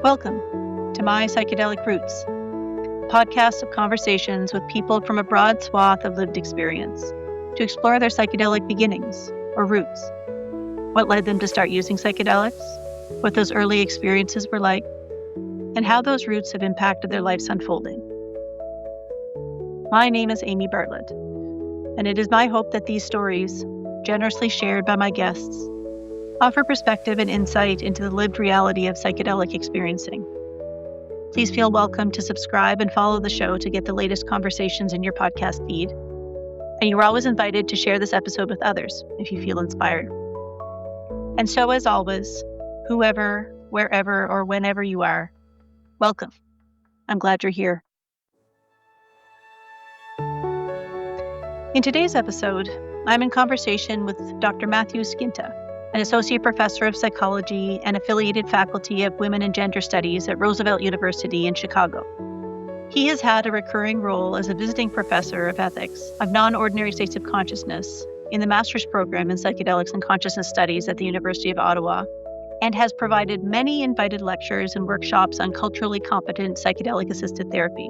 Welcome to My Psychedelic Roots, a podcast of conversations with people from a broad swath of lived experience to explore their psychedelic beginnings or roots, what led them to start using psychedelics, what those early experiences were like, and how those roots have impacted their life's unfolding. My name is Amy Bartlett, and it is my hope that these stories, generously shared by my guests, offer perspective and insight into the lived reality of psychedelic experiencing. Please feel welcome to subscribe and follow the show to get the latest conversations in your podcast feed. And you're always invited to share this episode with others if you feel inspired. And so, as always, whoever, wherever, or whenever you are, welcome. I'm glad you're here. In today's episode, I'm in conversation with Dr. Matthew Skinta, an associate professor of psychology and affiliated faculty of women and gender studies at Roosevelt University in Chicago. He has had a recurring role as a visiting professor of ethics of non-ordinary states of consciousness in the master's program in psychedelics and consciousness studies at the University of Ottawa, and has provided many invited lectures and workshops on culturally competent psychedelic-assisted therapy,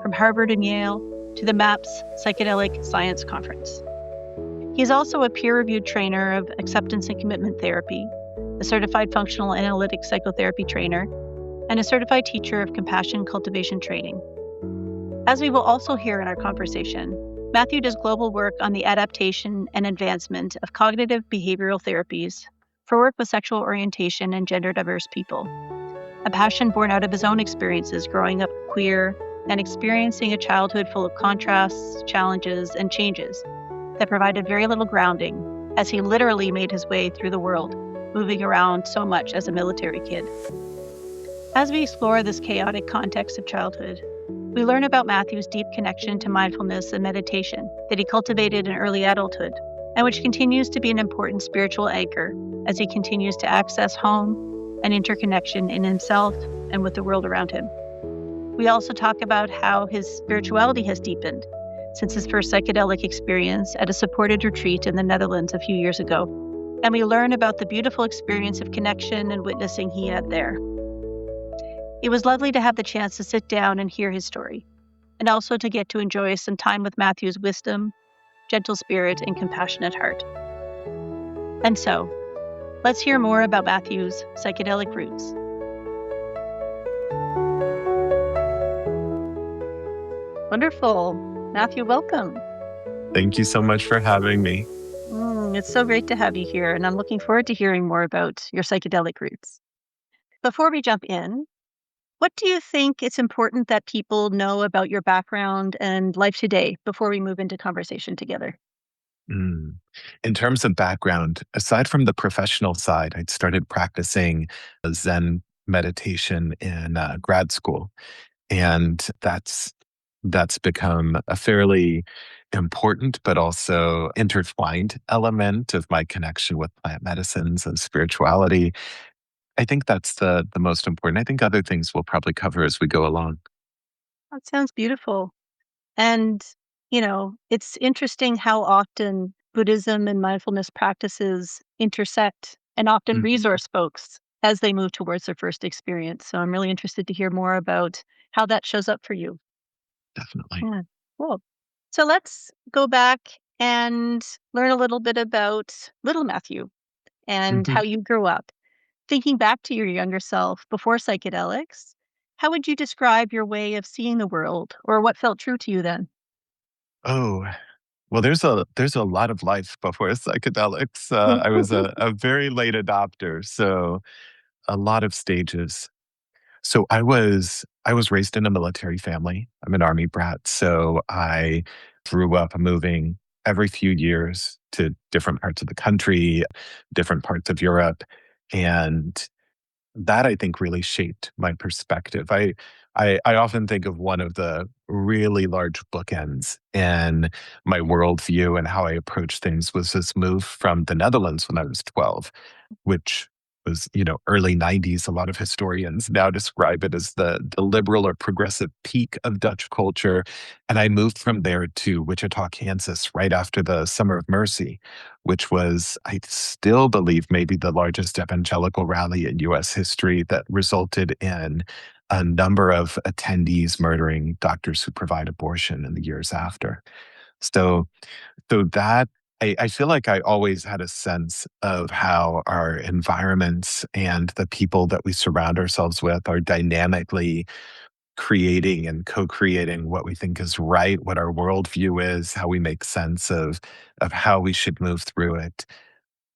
from Harvard and Yale to the MAPS Psychedelic Science Conference. He is also a peer-reviewed trainer of acceptance and commitment therapy, a certified functional analytic psychotherapy trainer, and a certified teacher of compassion cultivation training. As we will also hear in our conversation, Matthew does global work on the adaptation and advancement of cognitive behavioral therapies for work with sexual orientation and gender-diverse people, a passion born out of his own experiences growing up queer and experiencing a childhood full of contrasts, challenges, and changes that provided very little grounding as he literally made his way through the world, moving around so much as a military kid. As we explore this chaotic context of childhood, we learn about Matthew's deep connection to mindfulness and meditation that he cultivated in early adulthood, and which continues to be an important spiritual anchor as he continues to access home and interconnection in himself and with the world around him. We also talk about how his spirituality has deepened since his first psychedelic experience at a supported retreat in the Netherlands a few years ago, and we learn about the beautiful experience of connection and witnessing he had there. It was lovely to have the chance to sit down and hear his story, and also to get to enjoy some time with Matthew's wisdom, gentle spirit, and compassionate heart. And so, let's hear more about Matthew's psychedelic roots. Wonderful. Matthew, welcome. Thank you so much for having me. It's so great to have you here, and I'm looking forward to hearing more about your psychedelic roots. Before we jump in, what do you think it's important that people know about your background and life today before we move into conversation together? In terms of background, aside from the professional side, I'd started practicing Zen meditation in grad school, and that's become a fairly important but also intertwined element of my connection with plant medicines and spirituality. I think that's the most important. I think other things we'll probably cover as we go along. That sounds beautiful. And, it's interesting how often Buddhism and mindfulness practices intersect and often Mhm. resource folks as they move towards their first experience. So I'm really interested to hear more about how that shows up for you. Definitely. Yeah, cool. So let's go back and learn a little bit about little Matthew and Mhm. how you grew up. Thinking back to your younger self before psychedelics, how would you describe your way of seeing the world or what felt true to you then? Oh, well, there's a lot of life before psychedelics. I was a very late adopter, so a lot of stages. So I was raised in a military family. I'm an Army brat, so I grew up moving every few years to different parts of the country, different parts of Europe, and that I think really shaped my perspective. I often think of one of the really large bookends in my worldview and how I approach things was this move from the Netherlands when I was 12, which was, early 90s. A lot of historians now describe it as the liberal or progressive peak of Dutch culture. And I moved from there to Wichita, Kansas, right after the Summer of Mercy, which was, I still believe, maybe the largest evangelical rally in US history that resulted in a number of attendees murdering doctors who provide abortion in the years after. So, so that I feel like I always had a sense of how our environments and the people that we surround ourselves with are dynamically creating and co-creating what we think is right, what our worldview is, how we make sense of how we should move through it.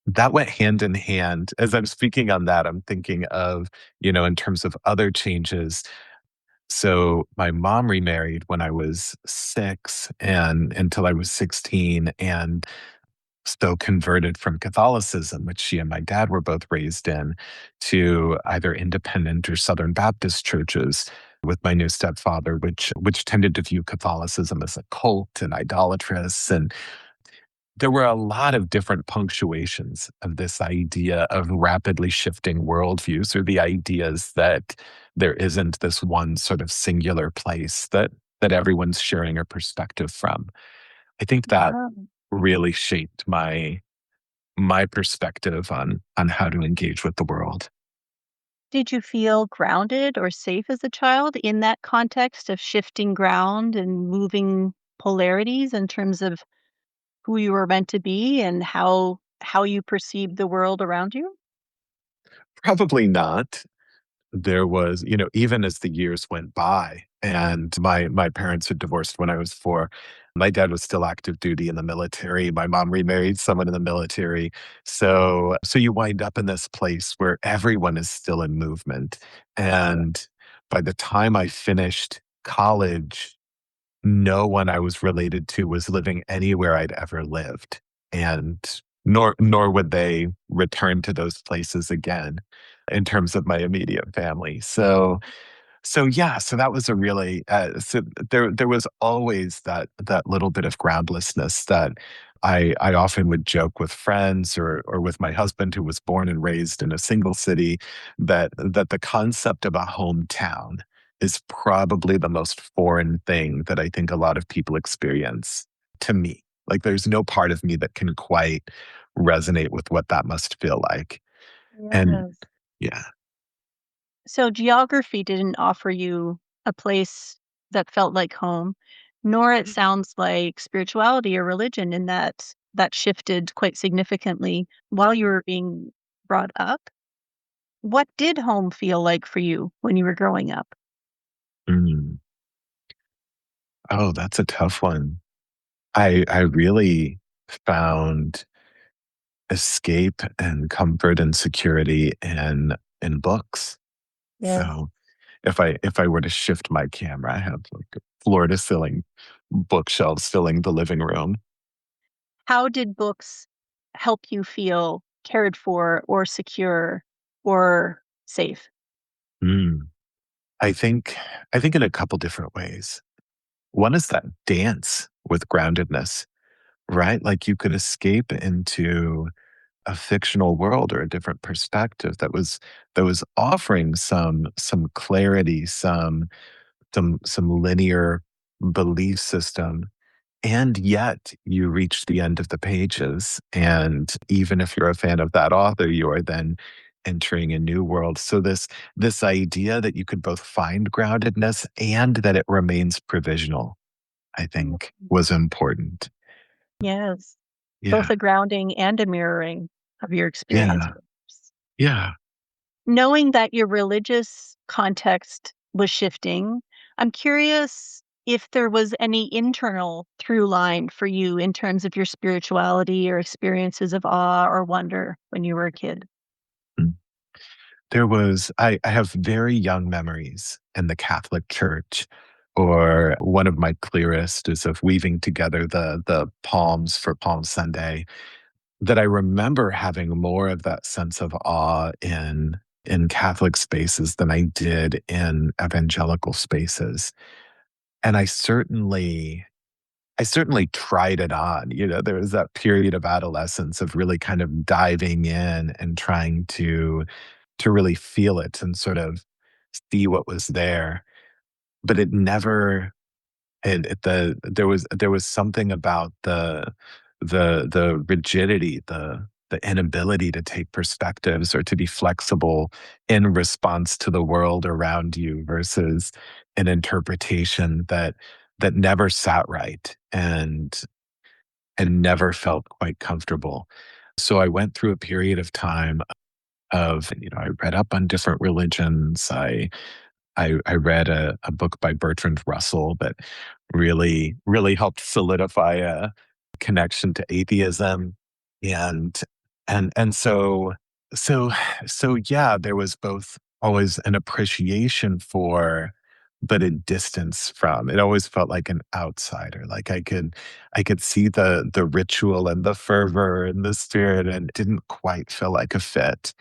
That went hand in hand. As I'm speaking on that, I'm thinking of, in terms of other changes. So my mom remarried when I was 6 and until I was 16, and so converted from Catholicism, which she and my dad were both raised in, to either independent or Southern Baptist churches with my new stepfather, which tended to view Catholicism as a cult and idolatrous. And there were a lot of different punctuations of this idea of rapidly shifting worldviews, or the ideas that there isn't this one sort of singular place that everyone's sharing a perspective from. I think that Wow. really shaped my perspective on how to engage with the world. Did you feel grounded or safe as a child in that context of shifting ground and moving polarities in terms of who you were meant to be and how you perceived the world around you? Probably not. There was, even as the years went by and my parents had divorced when I was 4, my dad was still active duty in the military. My mom remarried someone in the military. So you wind up in this place where everyone is still in movement. And by the time I finished college, no one I was related to was living anywhere I'd ever lived, and nor would they return to those places again in terms of my immediate family. So yeah, so that was a really so there was always that little bit of groundlessness that I often would joke with friends or with my husband, who was born and raised in a single city, that the concept of a hometown is probably the most foreign thing that I think a lot of people experience to me. Like there's no part of me that can quite resonate with what that must feel like. And Yes. yeah. So geography didn't offer you a place that felt like home, nor it sounds like spirituality or religion in that shifted quite significantly while you were being brought up. What did home feel like for you when you were growing up? Mm. Oh, that's a tough one. I really found escape and comfort and security in books. Yes. So if I were to shift my camera, I have like floor to ceiling bookshelves filling the living room. How did books help you feel cared for or secure or safe? Mm. I think I think in a couple different ways. One is that dance with groundedness, right? Like you could escape into a fictional world or a different perspective that was offering some clarity, some linear belief system. And yet you reach the end of the pages. And even if you're a fan of that author, you are then entering a new world. So this idea that you could both find groundedness and that it remains provisional, I Mm. think was important. Yes. Both Yeah. a grounding and a mirroring of your experience. Yeah. Yeah. Knowing that your religious context was shifting, I'm curious if there was any internal through line for you in terms of your spirituality or experiences of awe or wonder when you were a kid. Mm. I have very young memories in the Catholic Church, or one of my clearest is of weaving together the palms for Palm Sunday, that I remember having more of that sense of awe in Catholic spaces than I did in evangelical spaces. And I certainly I certainly tried it on. There was that period of adolescence of really kind of diving in and trying to really feel it and sort of see what was there. But it never there was something about the rigidity, the inability to take perspectives or to be flexible in response to the world around you versus an interpretation that never sat right and never felt quite comfortable. So I went through a period of time of, I read up on different religions. I read a book by Bertrand Russell that really helped solidify a connection to atheism. And so so yeah, there was both always an appreciation for, but a distance from. It always felt like an outsider. Like I could see the ritual and the fervor and the spirit, and it didn't quite feel like a fit.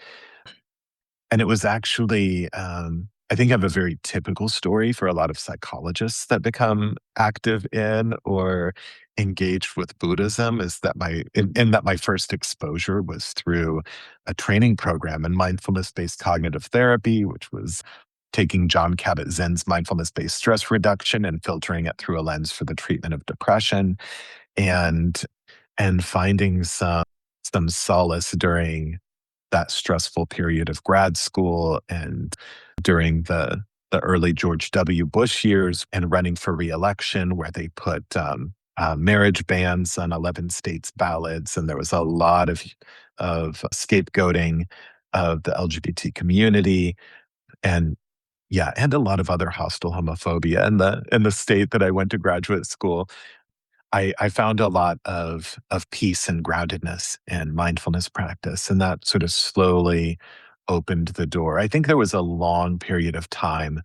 And it was actually, I think I have a very typical story for a lot of psychologists that become active in or engaged with Buddhism is that my first exposure was through a training program in mindfulness-based cognitive therapy, which was taking John Kabat-Zinn's mindfulness-based stress reduction and filtering it through a lens for the treatment of depression and finding some solace during that stressful period of grad school and during the early George W. Bush years and running for reelection, where they put marriage bans on 11 states' ballots, and there was a lot of scapegoating of the LGBT community, and yeah, and a lot of other hostile homophobia in the state that I went to graduate school. I found a lot of peace and groundedness and mindfulness practice, and that sort of slowly opened the door. I think there was a long period of time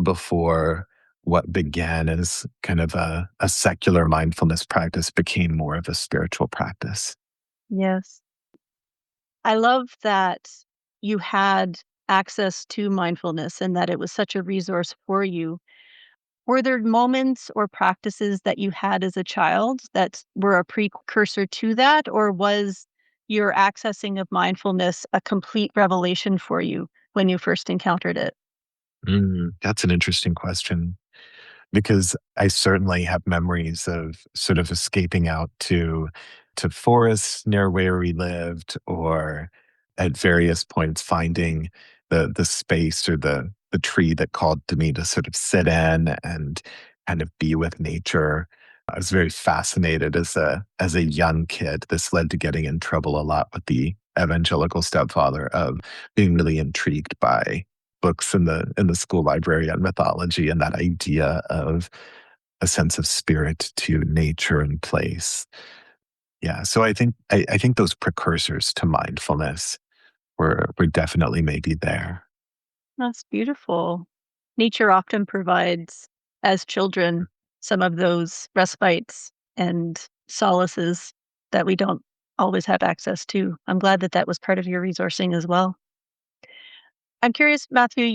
before what began as kind of a secular mindfulness practice became more of a spiritual practice. Yes. I love that you had access to mindfulness and that it was such a resource for you. Were there moments or practices that you had as a child that were a precursor to that, or was your accessing of mindfulness a complete revelation for you when you first encountered it? That's an interesting question. Because I certainly have memories of sort of escaping out to forests near where we lived, or at various points finding the space or the tree that called to me to sort of sit in and kind of be with nature. I was very fascinated as a young kid. This led to getting in trouble a lot with the evangelical stepfather of being really intrigued by books in the school library on mythology and that idea of a sense of spirit to nature and place. Yeah, so I think those precursors to mindfulness were definitely maybe there. That's beautiful. Nature often provides, as children, some of those respites and solaces that we don't always have access to. I'm glad that that was part of your resourcing as well. I'm curious, Matthew,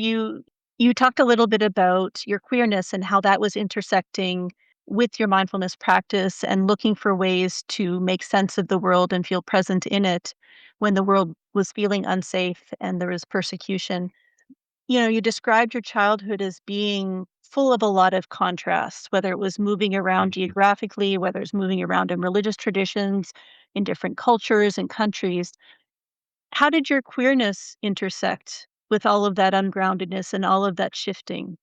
you talked a little bit about your queerness and how that was intersecting with your mindfulness practice and looking for ways to make sense of the world and feel present in it when the world was feeling unsafe and there was persecution. You described your childhood as being full of a lot of contrasts, whether it was moving around geographically, whether it's moving around in religious traditions, in different cultures and countries. How did your queerness intersect with all of that ungroundedness and all of that shifting?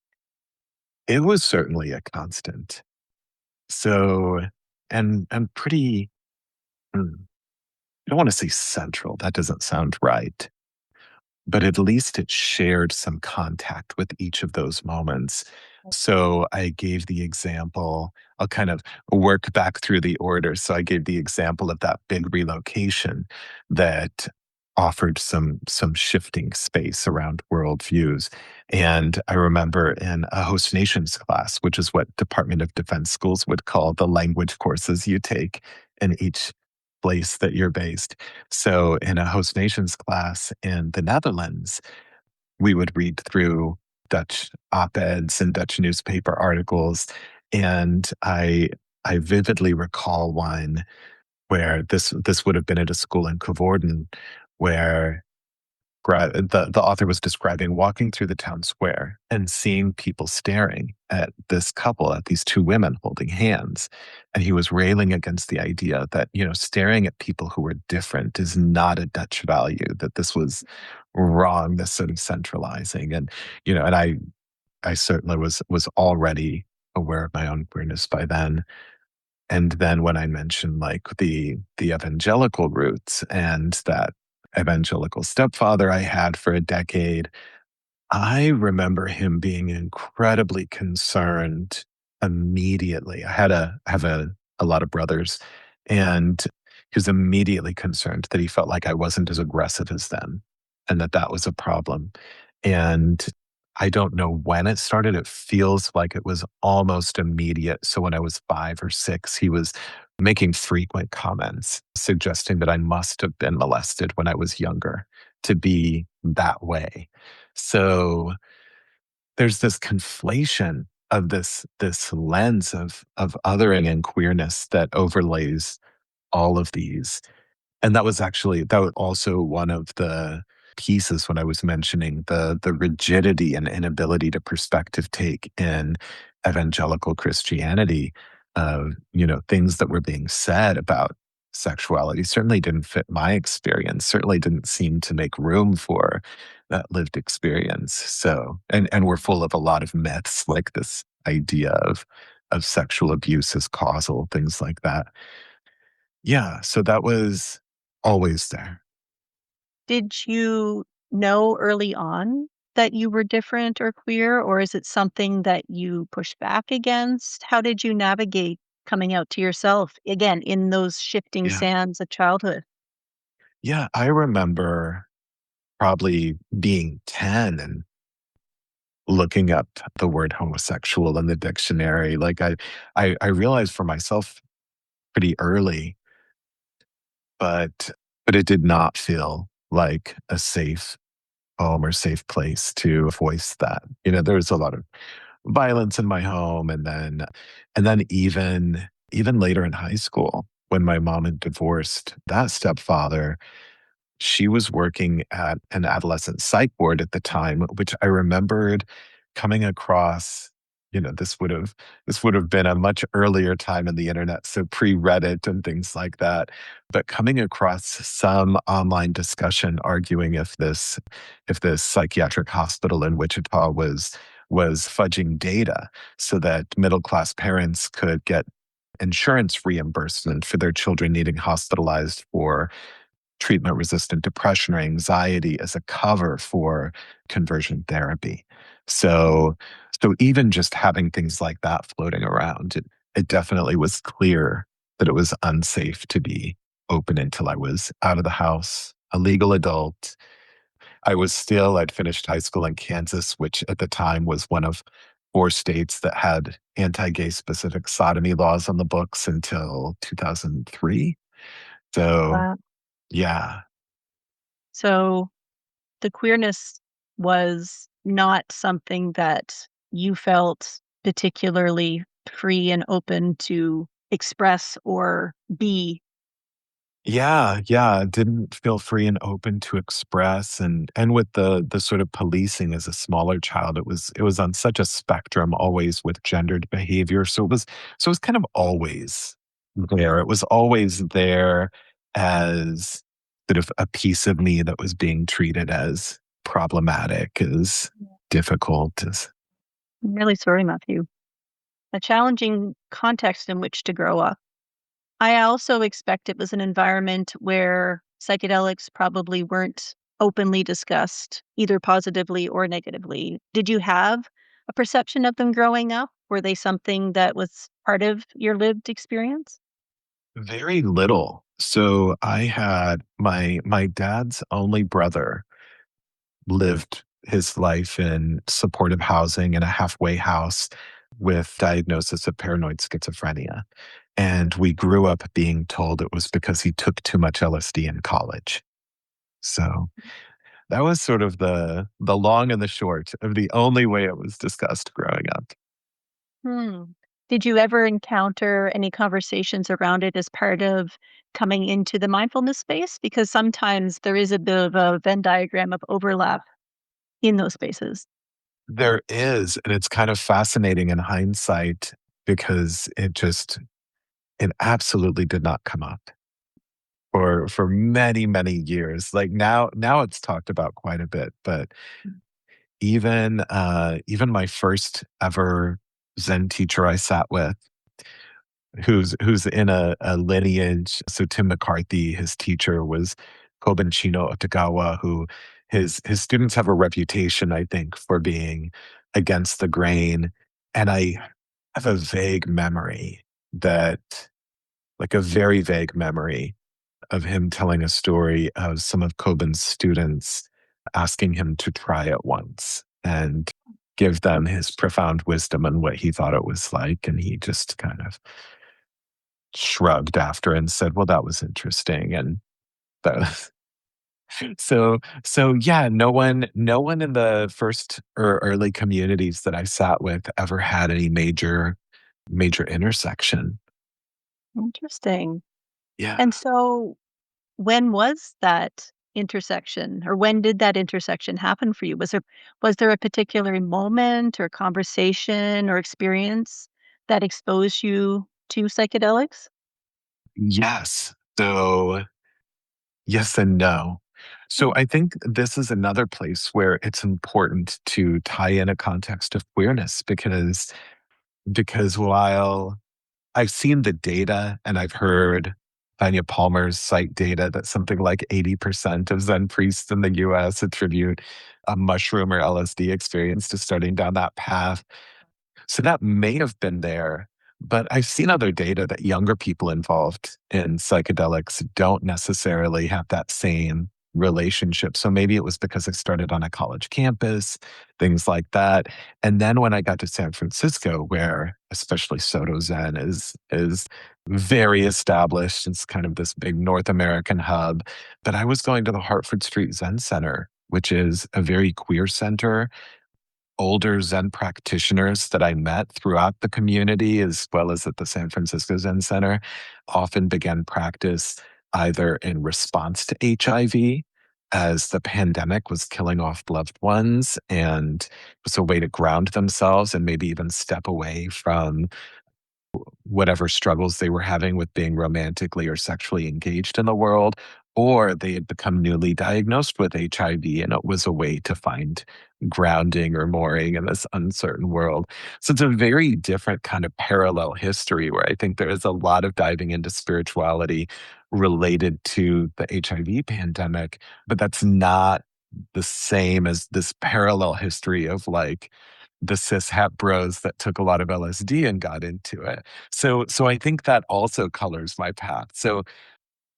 It was certainly a constant. So, and pretty, I don't want to say central. That doesn't sound right. But at least it shared some contact with each of those moments. So I gave the example, I'll kind of work back through the order. So I gave the example of that big relocation that offered some shifting space around worldviews. And I remember in a host nations class, which is what Department of Defense schools would call the language courses you take in each place that you're based. So in a host nations class in the Netherlands, we would read through Dutch op-eds and Dutch newspaper articles. And I vividly recall one where this would have been at a school in Covorden where the author was describing walking through the town square and seeing people staring at this couple, at these two women holding hands. And he was railing against the idea that, staring at people who were different is not a Dutch value, that this was wrong, this sort of centralizing. And I certainly was already aware of my own queerness by then. And then when I mentioned like the evangelical roots and that evangelical stepfather I had for a decade, I remember him being incredibly concerned immediately. I have a lot of brothers, and he was immediately concerned that he felt like I wasn't as aggressive as them, and that that was a problem. And I don't know when it started. It feels like it was almost immediate. So when I was 5 or 6, he was making frequent comments suggesting that I must have been molested when I was younger to be that way. So there's this conflation of this lens of othering and queerness that overlays all of these. And that was also one of the pieces when I was mentioning the rigidity and inability to perspective take in evangelical Christianity of, things that were being said about sexuality certainly didn't fit my experience, certainly didn't seem to make room for that lived experience. So, and we're full of a lot of myths like this idea of sexual abuse as causal, things like that. Yeah, so that was always there. Did you know early on that you were different or queer, or is it something that you pushed back against? How did you navigate coming out to yourself, again, in those shifting Yeah. sands of childhood? Yeah, I remember probably being 10 and looking up the word homosexual in the dictionary. Like, I realized for myself pretty early, but it did not feel like a safe home or safe place to voice that. There was a lot of violence in my home, and then even later in high school when my mom had divorced that stepfather, she was working at an adolescent psych ward at the time, which I remembered coming across. This would have been a much earlier time in the internet, so pre-Reddit and things like that. But coming across some online discussion arguing if this psychiatric hospital in Wichita was fudging data so that middle class parents could get insurance reimbursement for their children needing hospitalized for treatment resistant depression or anxiety as a cover for conversion therapy. So, so even just having things like that floating around, it definitely was clear that it was unsafe to be open until I was out of the house, a legal adult. I'd finished high school in Kansas, which at the time was one of 4 states that had anti gay specific sodomy laws on the books until 2003. So, Wow. yeah. So the queerness was not something that you felt particularly free and open to express or be. Yeah, yeah, didn't feel free and open to express, and with the sort of policing as a smaller child, it was on such a spectrum always with gendered behavior. So it was kind of always there. It was always there as sort of a piece of me that was being treated as problematic, as difficult, as I'm really sorry, Matthew. A challenging context in which to grow up. I also expect it was an environment where psychedelics probably weren't openly discussed, either positively or negatively. Did you have a perception of them growing up? Were they something that was part of your lived experience? very little. So I had my dad's only brother lived his life in supportive housing in a halfway house with diagnosis of paranoid schizophrenia. And we grew up being told it was because he took too much LSD in college. So that was sort of the long and the short of the only way it was discussed growing up. Hmm. Did you ever encounter any conversations around it as part of coming into the mindfulness space? Because sometimes there is a bit of a Venn diagram of overlap in those spaces. There is, and it's kind of fascinating in hindsight because it absolutely did not come up for many, many years. Like now it's talked about quite a bit, but even my first ever Zen teacher I sat with, who's in a lineage. So Tim McCarthy, his teacher was Koben Chino Otagawa, who his students have a reputation, I think, for being against the grain. And I have a vague memory that like a very vague memory of him telling a story of some of Koben's students asking him to try it once and give them his profound wisdom and what he thought it was like. And he just kind of shrugged after and said, "Well, that was interesting." And that was so yeah, no one in the first or early communities that I sat with ever had any major intersection. Interesting. Yeah. And so when was that intersection or when did that intersection happen for you? Was there a particular moment or conversation or experience that exposed you to psychedelics? Yes. So, yes and no. So, Mm, I think this is another place where it's important to tie in a context of queerness because while I've seen the data and I've heard Tanya Palmer's cite data that something like 80% of Zen priests in the US attribute a mushroom or LSD experience to starting down that path. So that may have been there, but I've seen other data that younger people involved in psychedelics don't necessarily have that same relationship. So maybe it was because I started on a college campus, things like that. And then when I got to San Francisco, where especially Soto Zen is very established, it's kind of this big North American hub. But I was going to the Hartford Street Zen Center, which is a very queer center. Older Zen practitioners that I met throughout the community, as well as at the San Francisco Zen Center, often began practice either in response to HIV, as the pandemic was killing off loved ones, and it was a way to ground themselves and maybe even step away from whatever struggles they were having with being romantically or sexually engaged in the world, or they had become newly diagnosed with HIV and it was a way to find grounding or mooring in this uncertain world. So it's a very different kind of parallel history where I think there is a lot of diving into spirituality related to the HIV pandemic, but that's not the same as this parallel history of like the cis het bros that took a lot of LSD and got into it. So I think that also colors my path. So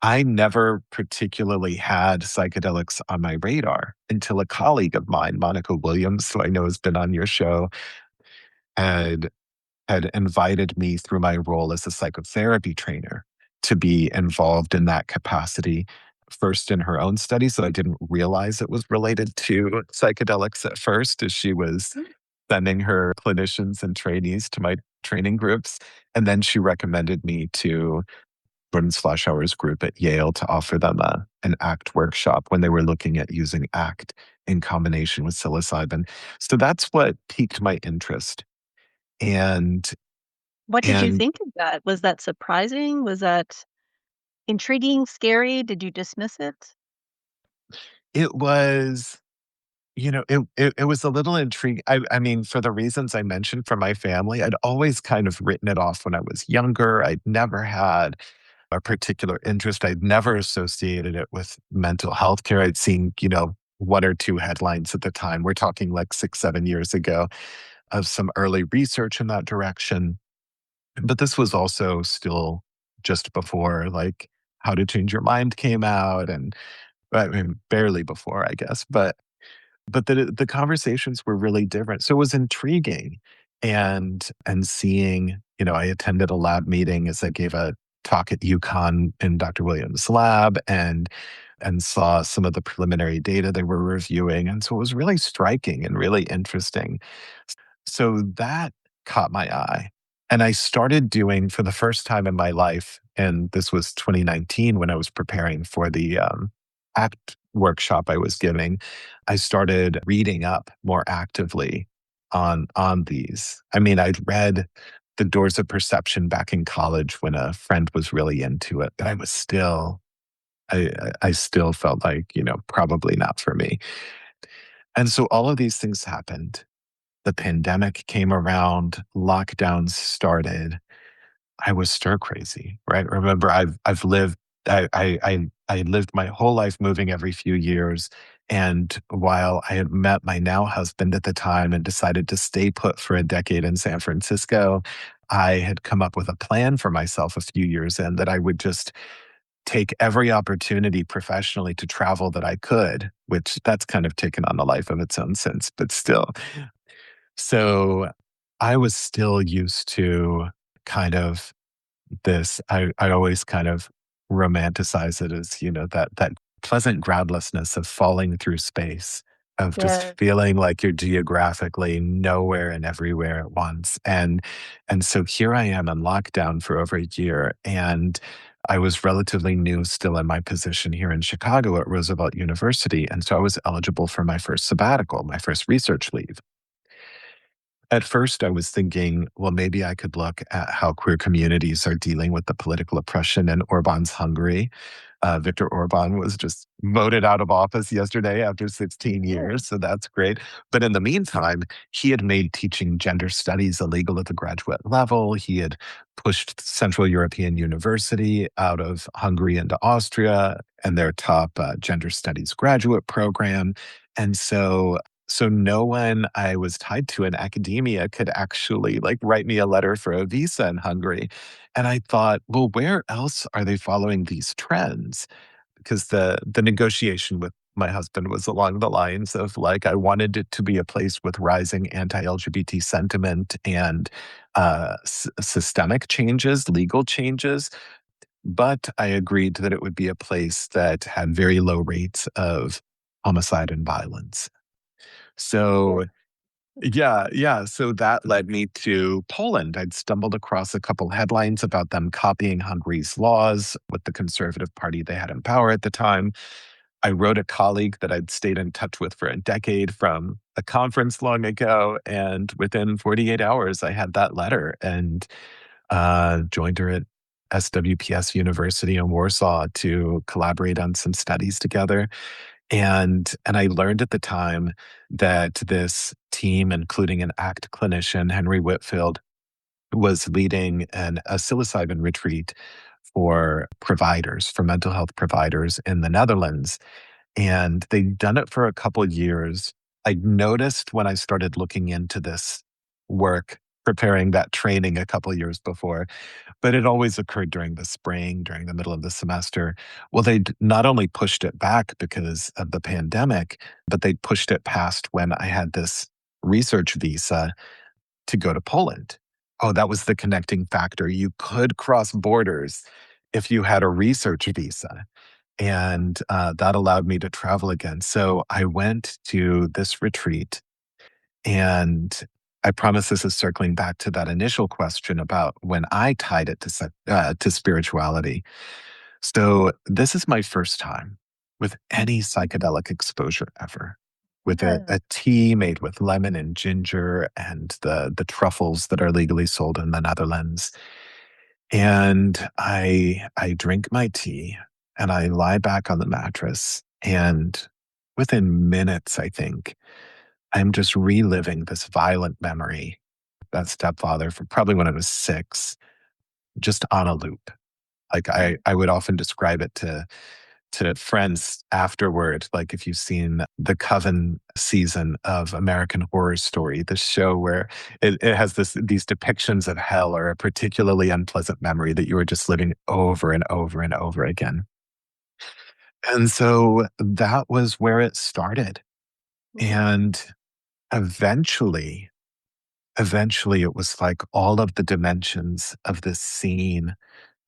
I never particularly had psychedelics on my radar until a colleague of mine, Monica Williams, who I know has been on your show, had had invited me through my role as a psychotherapy trainer to be involved in that capacity. First in her own study, so I didn't realize it was related to psychedelics at first, as she was mm. sending her clinicians and trainees to my training groups. And then she recommended me to Jordan's Flash Hours group at Yale to offer them an ACT workshop when they were looking at using ACT in combination with psilocybin. So that's what piqued my interest. And What did you and think of that? Was that surprising? Was that intriguing, scary? Did you dismiss it? it was, it was a little intriguing. I mean, for the reasons I mentioned from my family, I'd always kind of written it off when I was younger. I'd never had a particular interest. I'd never associated it with mental health care. I'd seen, one or two headlines at the time. We're talking like 6, 7 years ago of some early research in that direction. But this was also still just before like How to Change Your Mind came out and I mean barely before, I guess. But the conversations were really different. So it was intriguing and seeing, I attended a lab meeting as I gave a talk at UConn in Dr. Williams' lab and saw some of the preliminary data they were reviewing. And so it was really striking and really interesting. So that caught my eye. And I started doing for the first time in my life, and this was 2019 when I was preparing for the ACT workshop I was giving. I started reading up more actively on these. I mean, I'd read The Doors of Perception back in college when a friend was really into it, but I was still I still felt like, probably not for me. And so all of these things happened. The pandemic came around, lockdowns started. I was stir crazy, right? Remember, I've lived I lived my whole life moving every few years. And while I had met my now husband at the time and decided to stay put for a decade in San Francisco, I had come up with a plan for myself a few years in that I would just take every opportunity professionally to travel that I could, which that's kind of taken on a life of its own since, but still. So I was still used to kind of I always kind of romanticize it as, that pleasant groundlessness of falling through space, of just Yeah. feeling like you're geographically nowhere and everywhere at once. And so here I am in lockdown for over a year, and I was relatively new still in my position here in Chicago at Roosevelt University. And so I was eligible for my first sabbatical, my first research leave. At first, I was thinking, well, maybe I could look at how queer communities are dealing with the political oppression in Orban's Hungary. Viktor Orban was just voted out of office yesterday after 16 Oh, years, so that's great. But in the meantime, he had made teaching gender studies illegal at the graduate level. He had pushed Central European University out of Hungary into Austria and their top gender studies graduate program. And so no one I was tied to in academia could actually like write me a letter for a visa in Hungary. And I thought, well, where else are they following these trends? Because the negotiation with my husband was along the lines of like I wanted it to be a place with rising anti-LGBT sentiment and systemic changes, legal changes. But I agreed that it would be a place that had very low rates of homicide and violence. yeah. So yeah, yeah. So that led me to Poland. I'd stumbled across a couple headlines about them copying Hungary's laws with the conservative party they had in power at the time. I wrote a colleague that I'd stayed in touch with for a decade from a conference long ago. And within 48 hours, I had that letter and joined her at SWPS University in Warsaw to collaborate on some studies together. And I learned at the time that this team, including an ACT clinician, Henry Whitfield, was leading a psilocybin retreat for providers, for mental health providers in the Netherlands. And they'd done it for a couple of years. I noticed when I started looking into this work, preparing that training a couple of years before, but it always occurred during the spring, during the middle of the semester. Well, they'd not only pushed it back because of the pandemic, but they pushed it past when I had this research visa to go to Poland. Oh, that was the connecting factor. You could cross borders if you had a research visa. And that allowed me to travel again. So I went to this retreat, and I promise this is circling back to that initial question about when I tied it to spirituality. So this is my first time with any psychedelic exposure ever, with Yeah. a tea made with lemon and ginger and the truffles that are legally sold in the Netherlands. And I drink my tea and I lie back on the mattress, and within minutes, I think, I'm just reliving this violent memory, that stepfather from probably when I was 6, just on a loop. Like I would often describe it to friends afterward, like if you've seen the Coven season of American Horror Story, the show where it has these depictions of hell or a particularly unpleasant memory that you were just living over and over and over again. And so that was where it started. Mhm. And eventually, eventually it was like all of the dimensions of this scene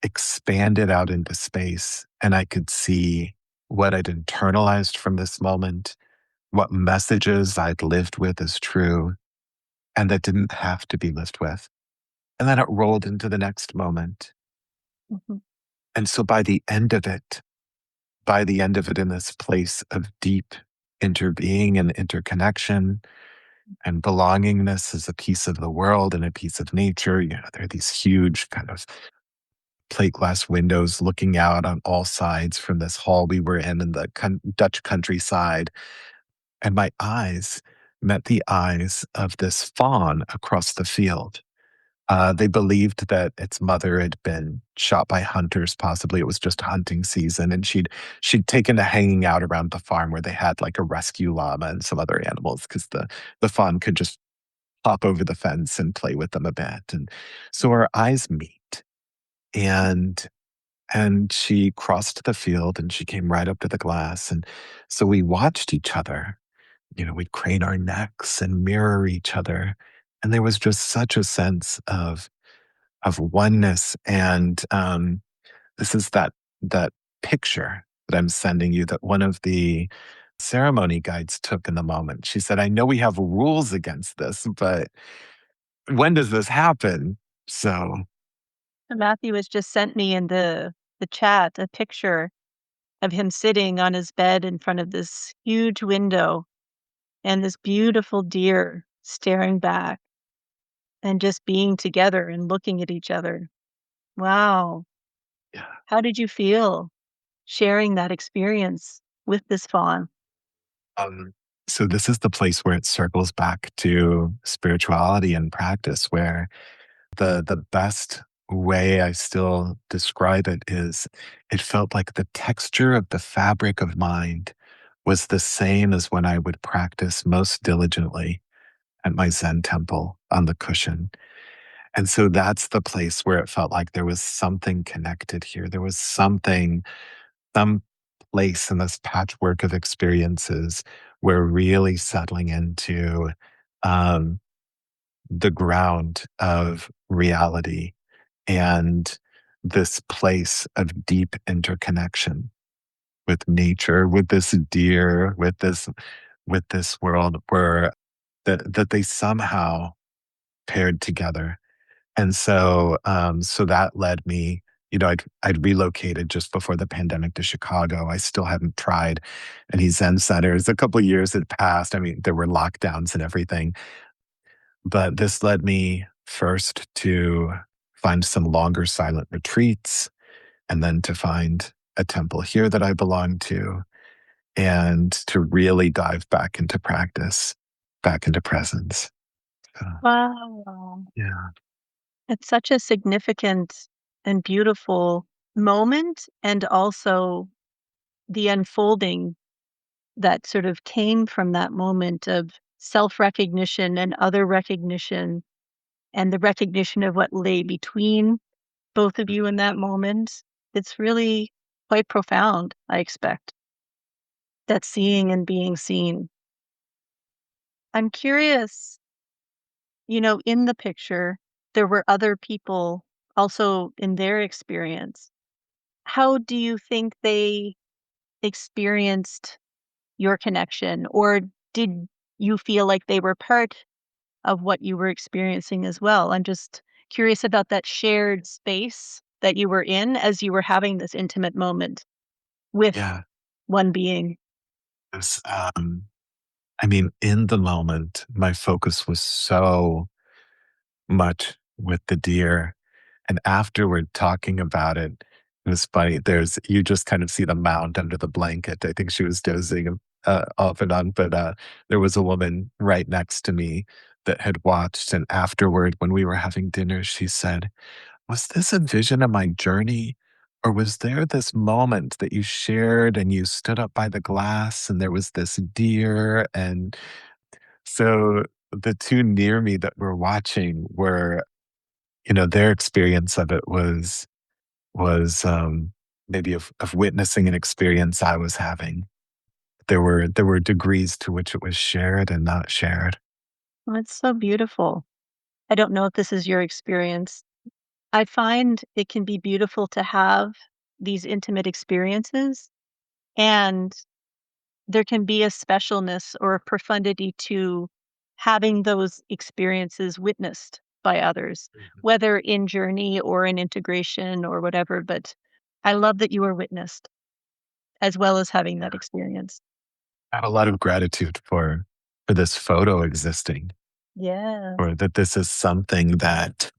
expanded out into space, and I could see what I'd internalized from this moment, what messages I'd lived with as true, and that didn't have to be lived with. and then it rolled into the next moment. Mhm. And so by the end of it, in this place of deep interbeing and interconnection and belongingness as a piece of the world and a piece of nature, there are these huge kind of plate glass windows looking out on all sides from this hall we were in the Dutch countryside. And my eyes met the eyes of this fawn across the field. They believed that its mother had been shot by hunters. Possibly it was just hunting season, and she'd taken to hanging out around the farm where they had like a rescue llama and some other animals because the fawn could just hop over the fence and play with them a bit. And so our eyes meet, and she crossed the field and she came right up to the glass, and so we watched each other. We'd crane our necks and mirror each other, and there was just such a sense of oneness. And this is that picture that I'm sending you that one of the ceremony guides took in the moment. She said, "I know we have rules against this, but when does this happen?" So Matthew has just sent me in the chat a picture of him sitting on his bed in front of this huge window and this beautiful deer staring back and just being together and looking at each other. Wow. yeah. How did you feel sharing that experience with this fawn? Um, so this is the place where it circles back to spirituality and practice, where the best way I still describe it is it felt like the texture of the fabric of mind was the same as when I would practice most diligently at my Zen temple on the cushion. And so that's the place where it felt like there was something connected here. There was some place in this patchwork of experiences where really settling into um, the ground of reality and this place of deep interconnection with nature, with this deer, with this world, where that they somehow paired together. And so that led me. I'd relocated just before the pandemic to Chicago. I still hadn't tried any Zen centers. A couple of years had passed. I mean, there were lockdowns and everything, but this led me first to find some longer silent retreats, and then to find a temple here that I belong to, and to really dive back into practice, back into presence. So, Wow. yeah, It's such a significant and beautiful moment, and also the unfolding that sort of came from that moment of self-recognition and other recognition, and the recognition of what lay between both of you in that moment. It's really quite profound, I expect, that seeing and being seen. I'm curious, in the picture, there were other people also in their experience. How do you think they experienced your connection? Or did you feel like they were part of what you were experiencing as well? I'm just curious about that shared space that you were in as you were having this intimate moment with yeah. one being. It's, I mean, in the moment, my focus was so much with the deer. And afterward, talking about it, it was funny. You just kind of see the mound under the blanket. I think she was dozing off and on, but there was a woman right next to me that had watched. And afterward, when we were having dinner, she said, "Was this a vision of my journey? Or was there this moment that you shared and you stood up by the glass and there was this deer?" And so the two near me that were watching were, their experience of it was maybe of witnessing an experience I was having. There were degrees to which it was shared and not shared. Well, it's so beautiful. I don't know if this is your experience. I find it can be beautiful to have these intimate experiences, and there can be a specialness or a profundity to having those experiences witnessed. by others, whether in journey or in integration or whatever. But I love that you were witnessed as well as having that experience. I have a lot of gratitude for this photo existing, Yeah. or that this is something that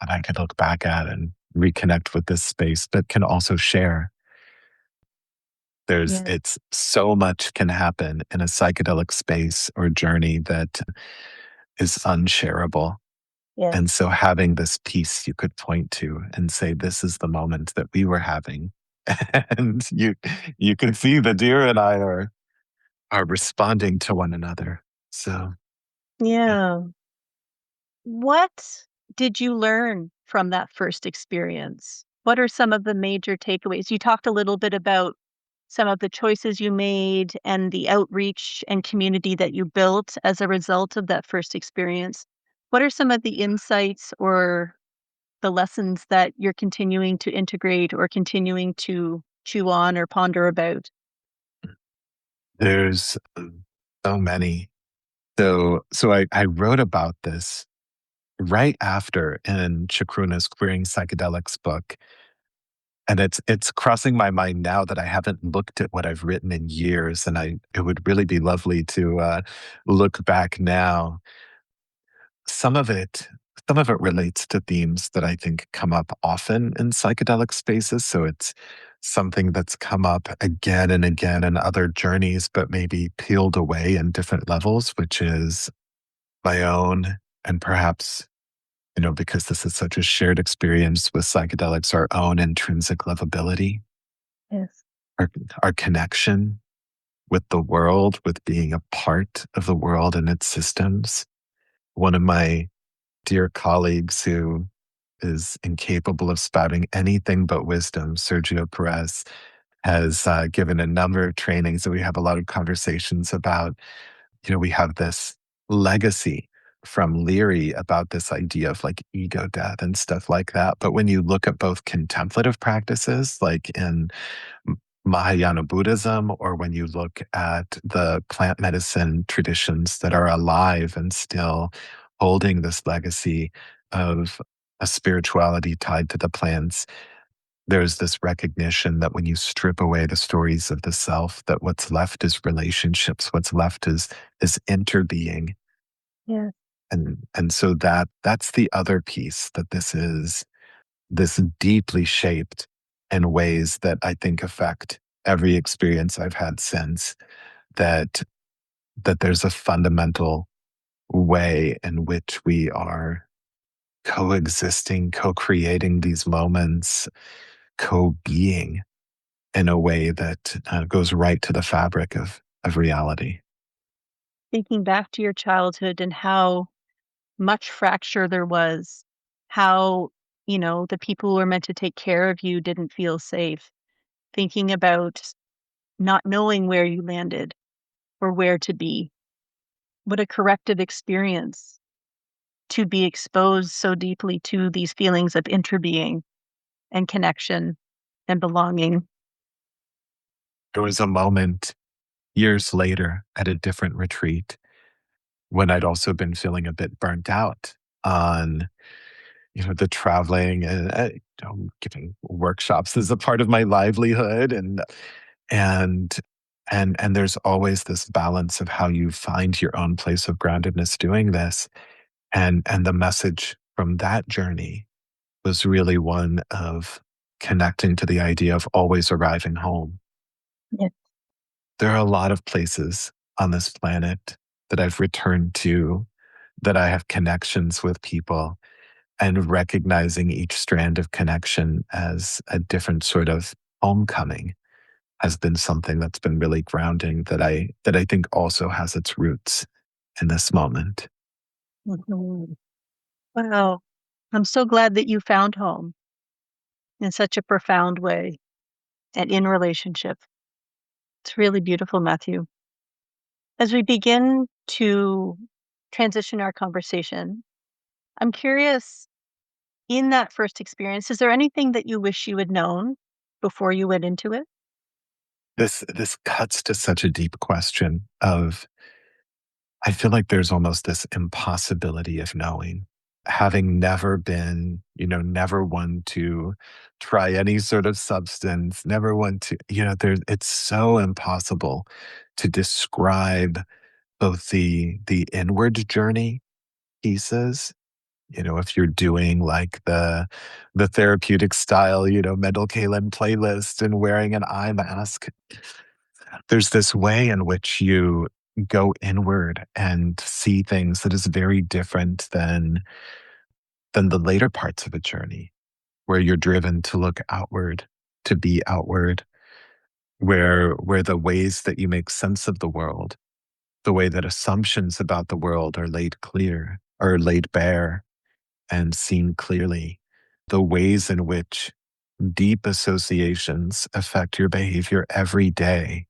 I could look back at and reconnect with this space, but can also share. Yeah. It's so much can happen in a psychedelic space or journey that is unshareable. Yes. And so having this piece you could point to and say, this is the moment that we were having. And you can see the deer and I are responding to one another. So yeah. Yeah. What did you learn from that first experience? What are some of the major takeaways? You talked a little bit about some of the choices you made and the outreach and community that you built as a result of that first experience. What are some of the insights or the lessons that you're continuing to integrate or continuing to chew on or ponder about? There's so many. So I wrote about this right after in Chakruna's Queering Psychedelics book. And it's crossing my mind now that I haven't looked at what I've written in years. And it would really be lovely to look back now. Some of it, some of it relates to themes that I think come up often in psychedelic spaces. So it's something that's come up again and again in other journeys, but maybe peeled away in different levels, which is my own, and perhaps, because this is such a shared experience with psychedelics, our own intrinsic lovability, Yes. our, our connection with the world, with being a part of the world and its systems. One of my dear colleagues who is incapable of spouting anything but wisdom, Sergio Perez, has given a number of trainings that we have a lot of conversations about. We have this legacy from Leary about this idea of like ego death and stuff like that. But when you look at both contemplative practices, like in Mahayana Buddhism, or when you look at the plant medicine traditions that are alive and still holding this legacy of a spirituality tied to the plants, there's this recognition that when you strip away the stories of the self, that what's left is relationships, what's left is interbeing. Yes. And so that's the other piece, that this is this deeply shaped in ways that I think affect every experience I've had since, that there's a fundamental way in which we are coexisting, co-creating these moments, co-being in a way that goes right to the fabric of reality. Thinking back to your childhood and how much fracture there was, how, the people who were meant to take care of you didn't feel safe. Thinking about not knowing where you landed or where to be. What a corrective experience to be exposed so deeply to these feelings of interbeing and connection and belonging. There was a moment years later at a different retreat when I'd also been feeling a bit burnt out on the traveling, and giving workshops as a part of my livelihood, and and there's always this balance of how you find your own place of groundedness doing this. And the message from that journey was really one of connecting to the idea of always arriving home. Yes. There are a lot of places on this planet that I've returned to, that I have connections with people, and recognizing each strand of connection as a different sort of homecoming has been something that's been really grounding, that I think also has its roots in this moment. Mhm. Wow. I'm so glad that you found home in such a profound way and in relationship. It's really beautiful, Matthew. As we begin to transition our conversation, I'm curious, in that first experience, is there anything that you wish you had known before you went into it? This cuts to such a deep question of, I feel like there's almost this impossibility of knowing. having never been, never one to try any sort of substance, never one to, it's so impossible to describe both the inward journey pieces. If you're doing like the therapeutic style, Mendel Kaelin playlist and wearing an eye mask, there's this way in which you go inward and see things that is very different than the later parts of a journey where you're driven to look outward, to be outward, where the ways that you make sense of the world, the way that assumptions about the world are laid clear, or laid bare and seen clearly, the ways in which deep associations affect your behavior every day.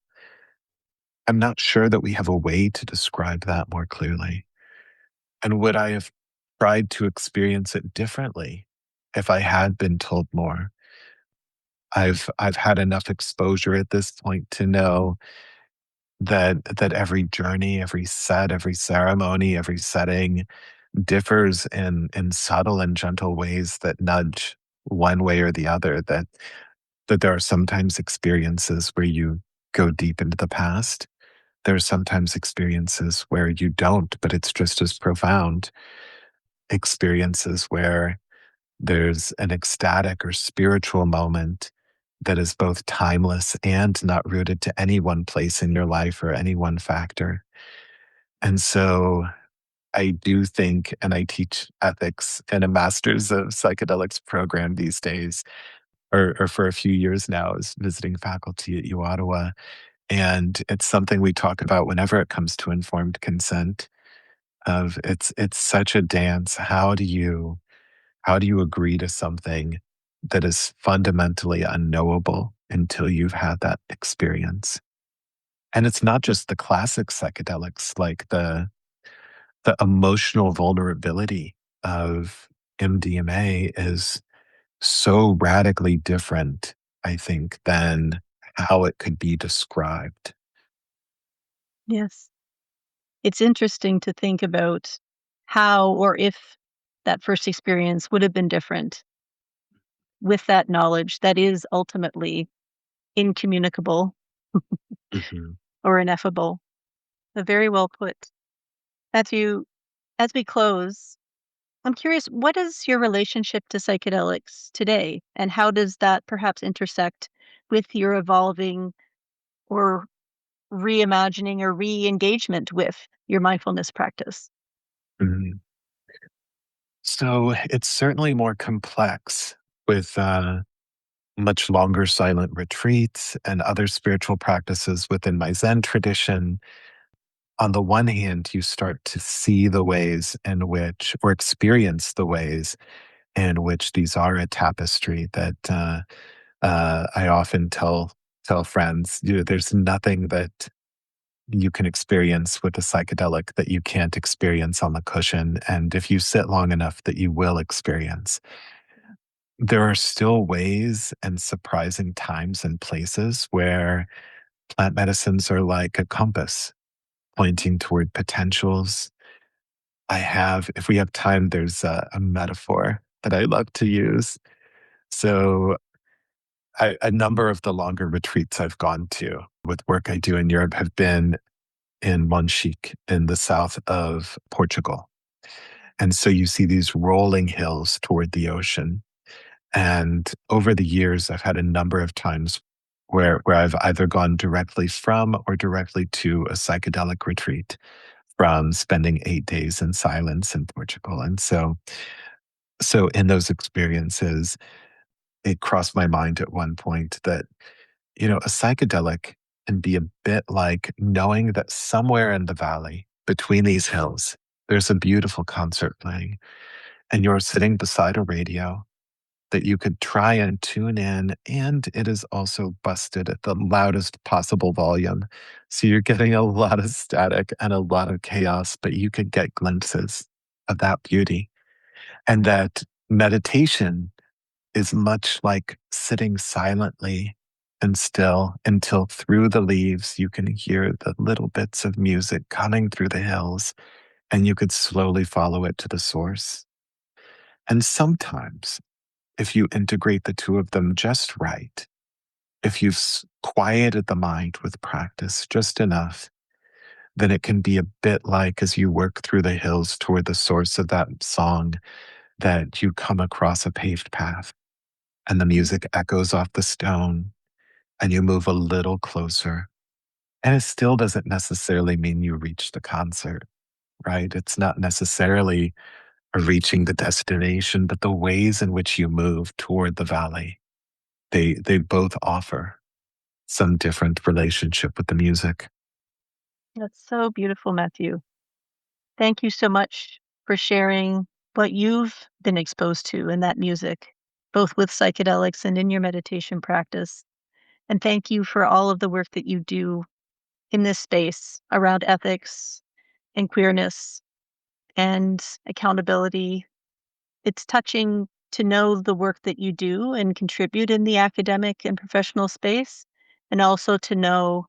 I'm not sure that we have a way to describe that more clearly. And would I have tried to experience it differently if I had been told more? I've had enough exposure at this point to know that every journey, every set, every ceremony, every setting differs in subtle and gentle ways that nudge one way or the other. That there are sometimes experiences where you go deep into the past. There are sometimes experiences where you don't, but it's just as profound. Experiences where there's an ecstatic or spiritual moment that is both timeless and not rooted to any one place in your life or any one factor. And so I do think, and I teach ethics in a master's of psychedelics program these days, or for a few years now, as visiting faculty at U Ottawa. And it's something we talk about whenever it comes to informed consent. Of it's such a dance. How do you agree to something that is fundamentally unknowable until you've had that experience? And it's not just the classic psychedelics, like the emotional vulnerability of MDMA is so radically different, I think, than how it could be described. Yes. It's interesting to think about how or if that first experience would have been different with that knowledge that is ultimately incommunicable Mhm. or ineffable. Very well put. Matthew, as we close, I'm curious, what is your relationship to psychedelics today? And how does that perhaps intersect with your evolving or reimagining or re-engagement with your mindfulness practice? Mhm. So it's certainly more complex with much longer silent retreats and other spiritual practices within my Zen tradition. On the one hand, you start to see the ways in which, or experience the ways in which these are a tapestry that I often tell friends. There's nothing that you can experience with a psychedelic that you can't experience on the cushion, and if you sit long enough, that you will experience. There are still ways and surprising times and places where plant medicines are like a compass pointing toward potentials. If we have time, there's a metaphor that I love to use. So, a number of the longer retreats I've gone to with work I do in Europe have been in Monchique in the south of Portugal. And so you see these rolling hills toward the ocean. And over the years, I've had a number of times where I've either gone directly from or directly to a psychedelic retreat from spending 8 days in silence in Portugal. And so in those experiences, it crossed my mind at one point that, a psychedelic can be a bit like knowing that somewhere in the valley between these hills, there's a beautiful concert playing, and you're sitting beside a radio that you could try and tune in, and it is also busted at the loudest possible volume. So you're getting a lot of static and a lot of chaos, but you could get glimpses of that beauty. And that meditation is much like sitting silently and still until through the leaves you can hear the little bits of music coming through the hills, and you could slowly follow it to the source. And sometimes, if you integrate the two of them just right, if you've quieted the mind with practice just enough, then it can be a bit like as you work through the hills toward the source of that song that you come across a paved path and the music echoes off the stone and you move a little closer. And it still doesn't necessarily mean you reach the concert, right? It's not necessarily reaching the destination, but the ways in which you move toward the valley, they both offer some different relationship with the music. That's so beautiful, Matthew. Thank you so much for sharing what you've been exposed to in that music, both with psychedelics and in your meditation practice. And thank you for all of the work that you do in this space around ethics and queerness and accountability. It's touching to know the work that you do and contribute in the academic and professional space, and also to know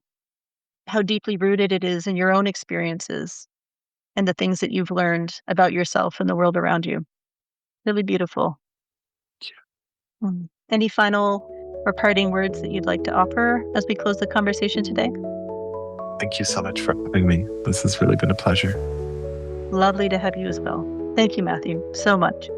how deeply rooted it is in your own experiences and the things that you've learned about yourself and the world around you. Really beautiful. Any final or parting words that you'd like to offer as we close the conversation today? Thank you so much for having me. This has really been a pleasure. Lovely to have you as well. Thank you, Matthew, so much.